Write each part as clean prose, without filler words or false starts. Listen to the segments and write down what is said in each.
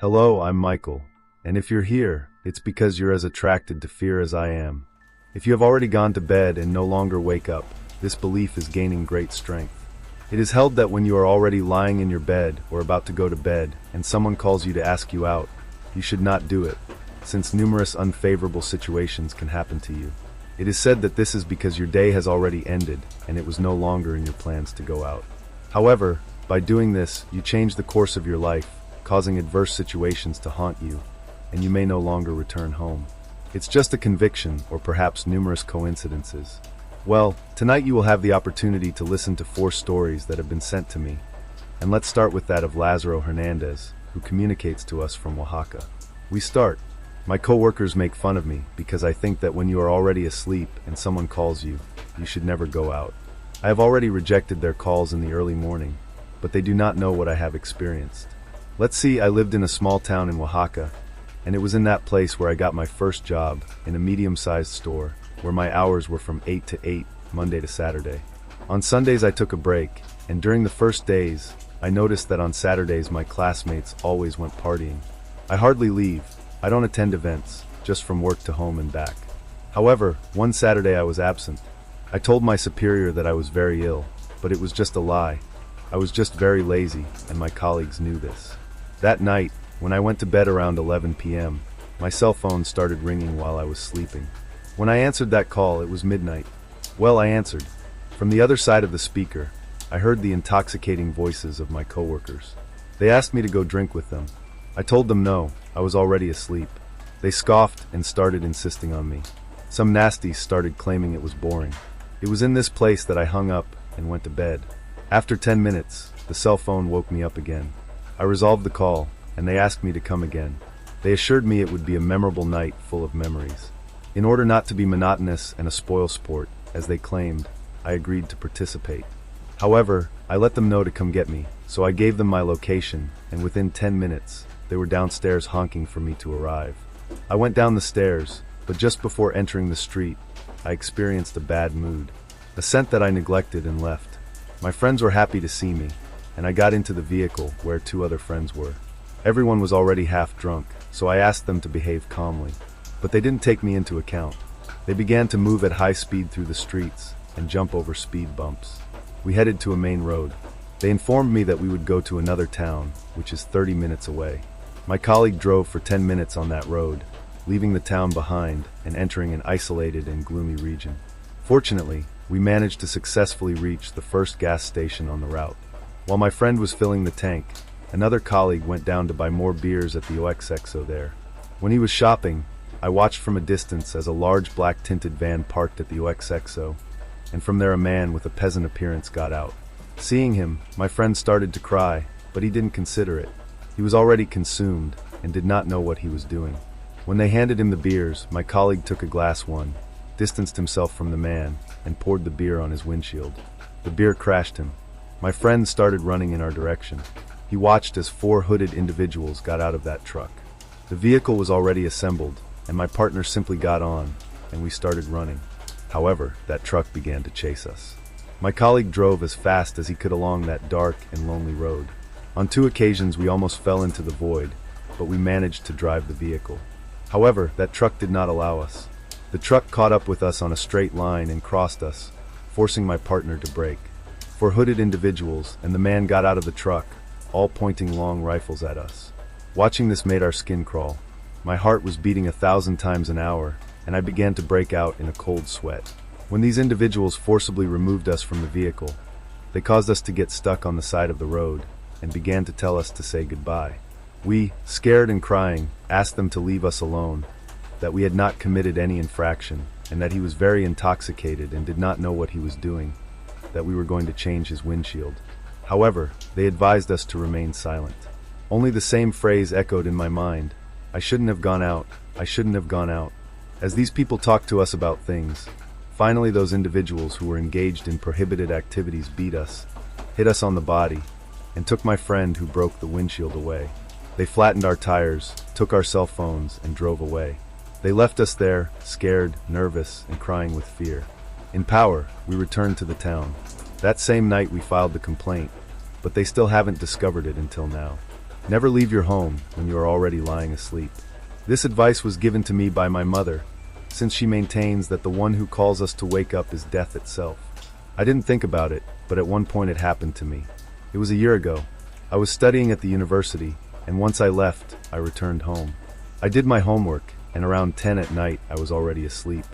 Hello, I'm Michael, and if you're here, it's because you're as attracted to fear as I am. If you have already gone to bed and no longer wake up, this belief is gaining great strength. It is held that when you are already lying in your bed or about to go to bed and someone calls you to ask you out, you should not do it, since numerous unfavorable situations can happen to you. It is said that this is because your day has already ended and it was no longer in your plans to go out. However, by doing this, you change the course of your life, causing adverse situations to haunt you, and you may no longer return home. It's just a conviction, or perhaps numerous coincidences. Well, tonight you will have the opportunity to listen to 4 stories that have been sent to me, and let's start with that of Lazaro Hernandez, who communicates to us from Oaxaca. We start. My coworkers make fun of me because I think that when you are already asleep and someone calls you, you should never go out. I have already rejected their calls in the early morning, but they do not know what I have experienced. Let's see, I lived in a small town in Oaxaca, and it was in that place where I got my first job in a medium-sized store, where my hours were from 8 to 8, Monday to Saturday. On Sundays I took a break, and during the first days, I noticed that on Saturdays my classmates always went partying. I hardly leave. I don't attend events, just from work to home and back. However, one Saturday I was absent. I told my superior that I was very ill, but it was just a lie. I was just very lazy, and my colleagues knew this. That night, when I went to bed around 11 p.m., my cell phone started ringing while I was sleeping. When I answered that call, it was midnight. Well, I answered. From the other side of the speaker, I heard the intoxicating voices of my coworkers. They asked me to go drink with them. I told them no, I was already asleep. They scoffed and started insisting on me. Some nasties started claiming it was boring. It was in this place that I hung up and went to bed. After 10 minutes, the cell phone woke me up again. I resolved the call, and they asked me to come again. They assured me it would be a memorable night full of memories. In order not to be monotonous and a spoil sport, as they claimed, I agreed to participate. However, I let them know to come get me, so I gave them my location, and within 10 minutes, they were downstairs honking for me to arrive. I went down the stairs, but just before entering the street, I experienced a bad mood, a scent that I neglected and left. My friends were happy to see me, and I got into the vehicle where 2 other friends were. Everyone was already half drunk, so I asked them to behave calmly, but they didn't take me into account. They began to move at high speed through the streets and jump over speed bumps. We headed to a main road. They informed me that we would go to another town, which is 30 minutes away. My colleague drove for 10 minutes on that road, leaving the town behind and entering an isolated and gloomy region. Fortunately, we managed to successfully reach the first gas station on the route. While my friend was filling the tank, another colleague went down to buy more beers at the OXXO there. When he was shopping, I watched from a distance as a large black tinted van parked at the OXXO, and from there a man with a peasant appearance got out. Seeing him, my friend started to cry, but he didn't consider it. He was already consumed and did not know what he was doing. When they handed him the beers, my colleague took a glass one, distanced himself from the man, and poured the beer on his windshield. The beer crashed him. My friend started running in our direction. He watched as 4 hooded individuals got out of that truck. The vehicle was already assembled, and my partner simply got on, and we started running. However, that truck began to chase us. My colleague drove as fast as he could along that dark and lonely road. On 2 occasions we almost fell into the void, but we managed to drive the vehicle. However, that truck did not allow us. The truck caught up with us on a straight line and crossed us, forcing my partner to brake. 4 hooded individuals and the man got out of the truck, all pointing long rifles at us. Watching this made our skin crawl. My heart was beating 1,000 times an hour, and I began to break out in a cold sweat. When these individuals forcibly removed us from the vehicle, they caused us to get stuck on the side of the road and began to tell us to say goodbye. We, scared and crying, asked them to leave us alone, that we had not committed any infraction, and that he was very intoxicated and did not know what he was doing, that we were going to change his windshield. However, they advised us to remain silent. Only the same phrase echoed in my mind: I shouldn't have gone out, I shouldn't have gone out. As these people talked to us about things, finally those individuals who were engaged in prohibited activities beat us, hit us on the body, and took my friend who broke the windshield away. They flattened our tires, took our cell phones, and drove away. They left us there, scared, nervous, and crying with fear. In power, we returned to the town. That same night we filed the complaint, but they still haven't discovered it until now. Never leave your home when you are already lying asleep. This advice was given to me by my mother, since she maintains that the one who calls us to wake up is death itself. I didn't think about it, but at one point it happened to me. It was a year ago. I was studying at the university, and once I left, I returned home. I did my homework, and around 10 at night I was already asleep.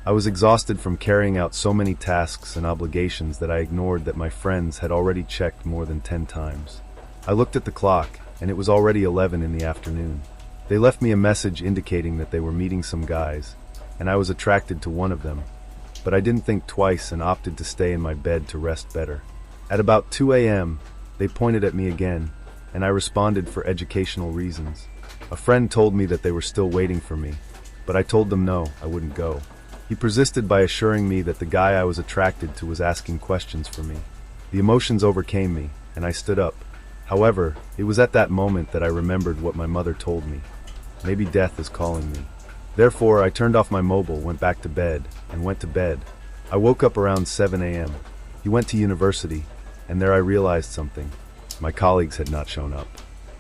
I was exhausted from carrying out so many tasks and obligations that I ignored that my friends had already checked more than 10 times. I looked at the clock, and it was already 11 in the afternoon. They left me a message indicating that they were meeting some guys, and I was attracted to one of them. But I didn't think twice and opted to stay in my bed to rest better. At about 2 a.m., they pointed at me again, and I responded for educational reasons. A friend told me that they were still waiting for me, but I told them no, I wouldn't go. He persisted by assuring me that the guy I was attracted to was asking questions for me. The emotions overcame me, and I stood up. However, it was at that moment that I remembered what my mother told me. Maybe death is calling me. Therefore, I turned off my mobile, went back to bed, and went to bed. I woke up around 7 a.m. He went to university, and there I realized something. My colleagues had not shown up.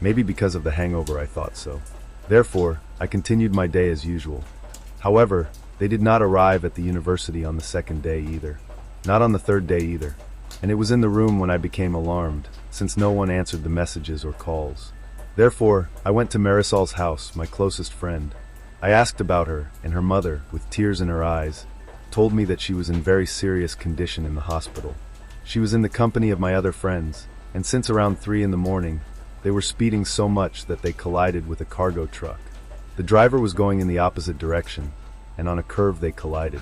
Maybe because of the hangover, I thought so. Therefore, I continued my day as usual. However, they did not arrive at the university on the second day either. Not on the third day either. And it was in the room when I became alarmed, since no one answered the messages or calls. Therefore, I went to Marisol's house, my closest friend. I asked about her, and her mother, with tears in her eyes, told me that she was in very serious condition in the hospital. She was in the company of my other friends, and since around 3 in the morning, they were speeding so much that they collided with a cargo truck. The driver was going in the opposite direction, and on a curve they collided.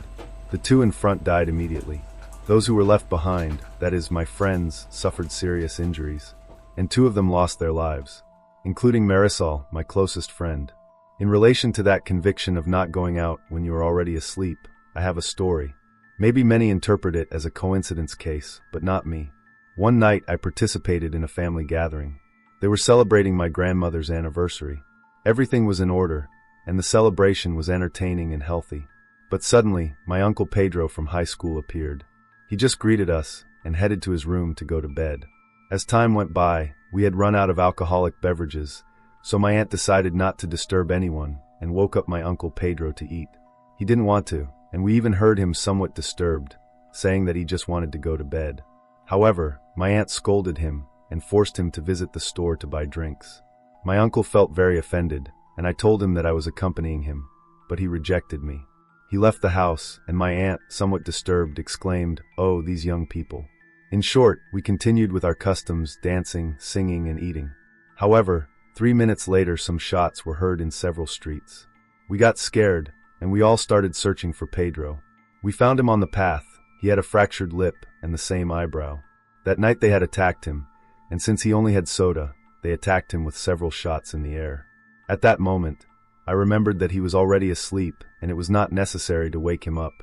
The two in front died immediately. Those who were left behind, that is, my friends, suffered serious injuries, and 2 of them lost their lives, including Marisol, my closest friend. In relation to that conviction of not going out when you are already asleep, I have a story. Maybe many interpret it as a coincidence case, but not me. One night I participated in a family gathering. They were celebrating my grandmother's anniversary. Everything was in order, and the celebration was entertaining and healthy. But suddenly, my Uncle Pedro from high school appeared. He just greeted us and headed to his room to go to bed. As time went by, we had run out of alcoholic beverages, so my aunt decided not to disturb anyone and woke up my Uncle Pedro to eat. He didn't want to, and we even heard him somewhat disturbed, saying that he just wanted to go to bed. However, my aunt scolded him and forced him to visit the store to buy drinks. My uncle felt very offended, and I told him that I was accompanying him, but he rejected me. He left the house, and my aunt, somewhat disturbed, exclaimed, "Oh, these young people." In short, we continued with our customs, dancing, singing, and eating. However, 3 minutes later some shots were heard in several streets. We got scared, and we all started searching for Pedro. We found him on the path. He had a fractured lip and the same eyebrow. That night they had attacked him, and since he only had soda, they attacked him with several shots in the air. At that moment, I remembered that he was already asleep, and it was not necessary to wake him up,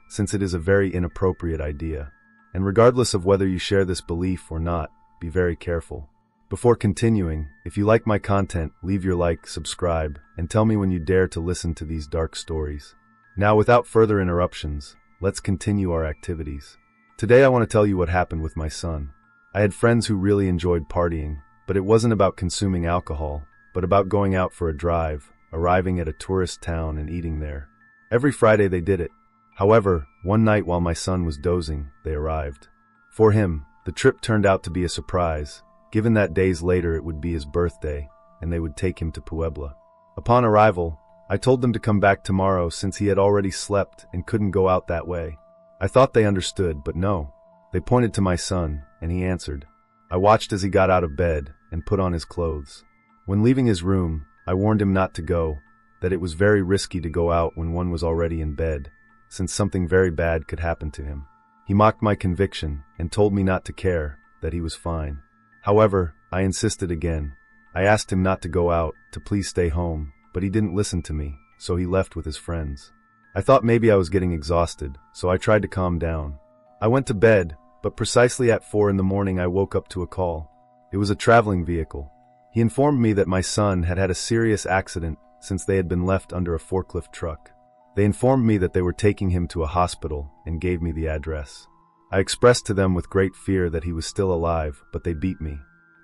since it is a very inappropriate idea. And regardless of whether you share this belief or not, be very careful. Before continuing, if you like my content, leave your like, subscribe, and tell me when you dare to listen to these dark stories. Now, without further interruptions, let's continue our activities. Today I want to tell you what happened with my son. I had friends who really enjoyed partying, but it wasn't about consuming alcohol, but about going out for a drive, arriving at a tourist town and eating there. Every Friday they did it. However, one night while my son was dozing, they arrived. For him, the trip turned out to be a surprise, given that days later it would be his birthday, and they would take him to Puebla. Upon arrival, I told them to come back tomorrow since he had already slept and couldn't go out that way. I thought they understood, but no. They pointed to my son, and he answered. I watched as he got out of bed and put on his clothes. When leaving his room, I warned him not to go, that it was very risky to go out when one was already in bed, since something very bad could happen to him. He mocked my conviction and told me not to care, that he was fine. However, I insisted again. I asked him not to go out, to please stay home, but he didn't listen to me, so he left with his friends. I thought maybe I was getting exhausted, so I tried to calm down. I went to bed, but precisely at 4 in the morning I woke up to a call. It was a traveling vehicle. He informed me that my son had had a serious accident since they had been left under a forklift truck. They informed me that they were taking him to a hospital and gave me the address. I expressed to them with great fear that he was still alive, but they beat me.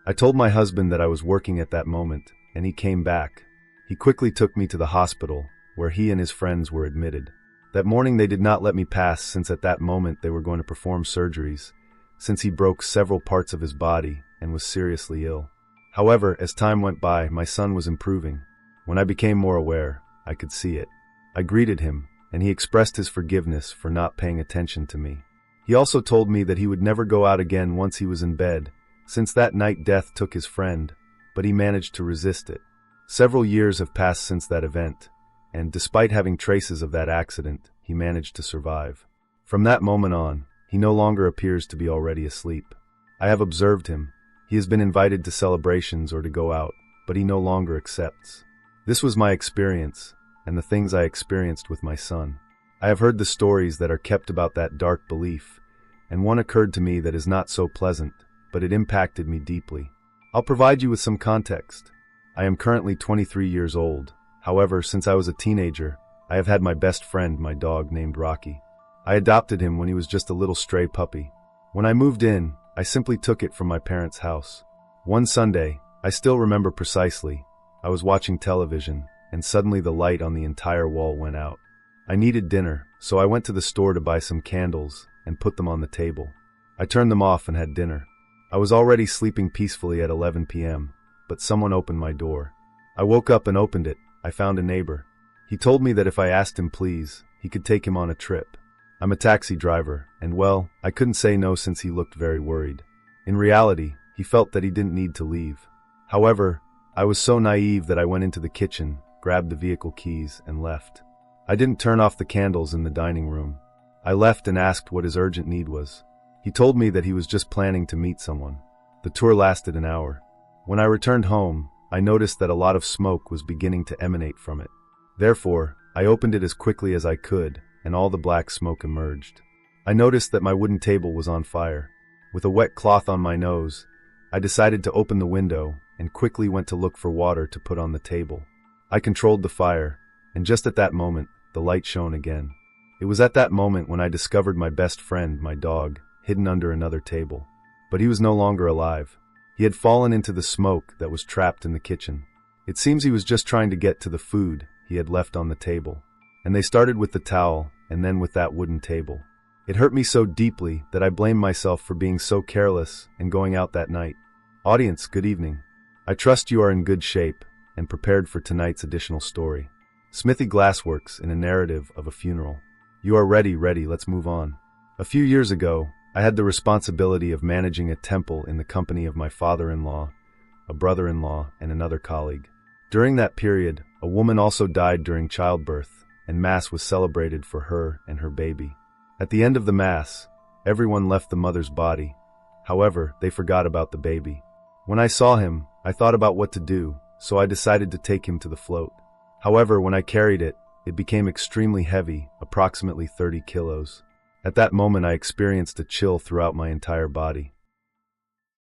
I told my husband that I was working at that moment, and he came back. He quickly took me to the hospital, where he and his friends were admitted. That morning they did not let me pass since at that moment they were going to perform surgeries, since he broke several parts of his body and was seriously ill. However, as time went by, my son was improving. When I became more aware, I could see it. I greeted him, and he expressed his forgiveness for not paying attention to me. He also told me that he would never go out again once he was in bed, since that night death took his friend, but he managed to resist it. Several years have passed since that event, and despite having traces of that accident, he managed to survive. From that moment on, he no longer appears to be already asleep. I have observed him. He has been invited to celebrations or to go out, but he no longer accepts. This was my experience, and the things I experienced with my son. I have heard the stories that are kept about that dark belief, and one occurred to me that is not so pleasant, but it impacted me deeply. I'll provide you with some context. I am currently 23 years old. However, since I was a teenager, I have had my best friend, my dog, named Rocky. I adopted him when he was just a little stray puppy. When I moved in, I simply took it from my parents' house. One Sunday, I still remember precisely, I was watching television, and suddenly the light on the entire wall went out. I needed dinner, so I went to the store to buy some candles and put them on the table. I turned them off and had dinner. I was already sleeping peacefully at 11 p.m., but someone opened my door. I woke up and opened it. I found a neighbor. He told me that if I asked him please, he could take him on a trip. I'm a taxi driver, and well, I couldn't say no since he looked very worried. In reality, he felt that he didn't need to leave. However, I was so naive that I went into the kitchen, grabbed the vehicle keys, and left. I didn't turn off the candles in the dining room. I left and asked what his urgent need was. He told me that he was just planning to meet someone. The tour lasted an hour. When I returned home, I noticed that a lot of smoke was beginning to emanate from it. Therefore, I opened it as quickly as I could, and all the black smoke emerged. I noticed that my wooden table was on fire. With a wet cloth on my nose, I decided to open the window and quickly went to look for water to put on the table. I controlled the fire, and just at that moment, the light shone again. It was at that moment when I discovered my best friend, my dog, hidden under another table. But he was no longer alive. He had fallen into the smoke that was trapped in the kitchen. It seems he was just trying to get to the food he had left on the table. And they started with the towel, and then with that wooden table. It hurt me so deeply that I blamed myself for being so careless and going out that night. Audience, good evening. I trust you are in good shape and prepared for tonight's additional story. Smithy Glassworks in a narrative of a funeral. You are ready, let's move on. A few years ago, I had the responsibility of managing a temple in the company of my father-in-law, a brother-in-law, and another colleague. During that period, a woman also died during childbirth, and Mass was celebrated for her and her baby. At the end of the Mass, everyone left the mother's body. However, they forgot about the baby. When I saw him, I thought about what to do, so I decided to take him to the float. However, when I carried it, it became extremely heavy, approximately 30 kilos. At that moment I experienced a chill throughout my entire body.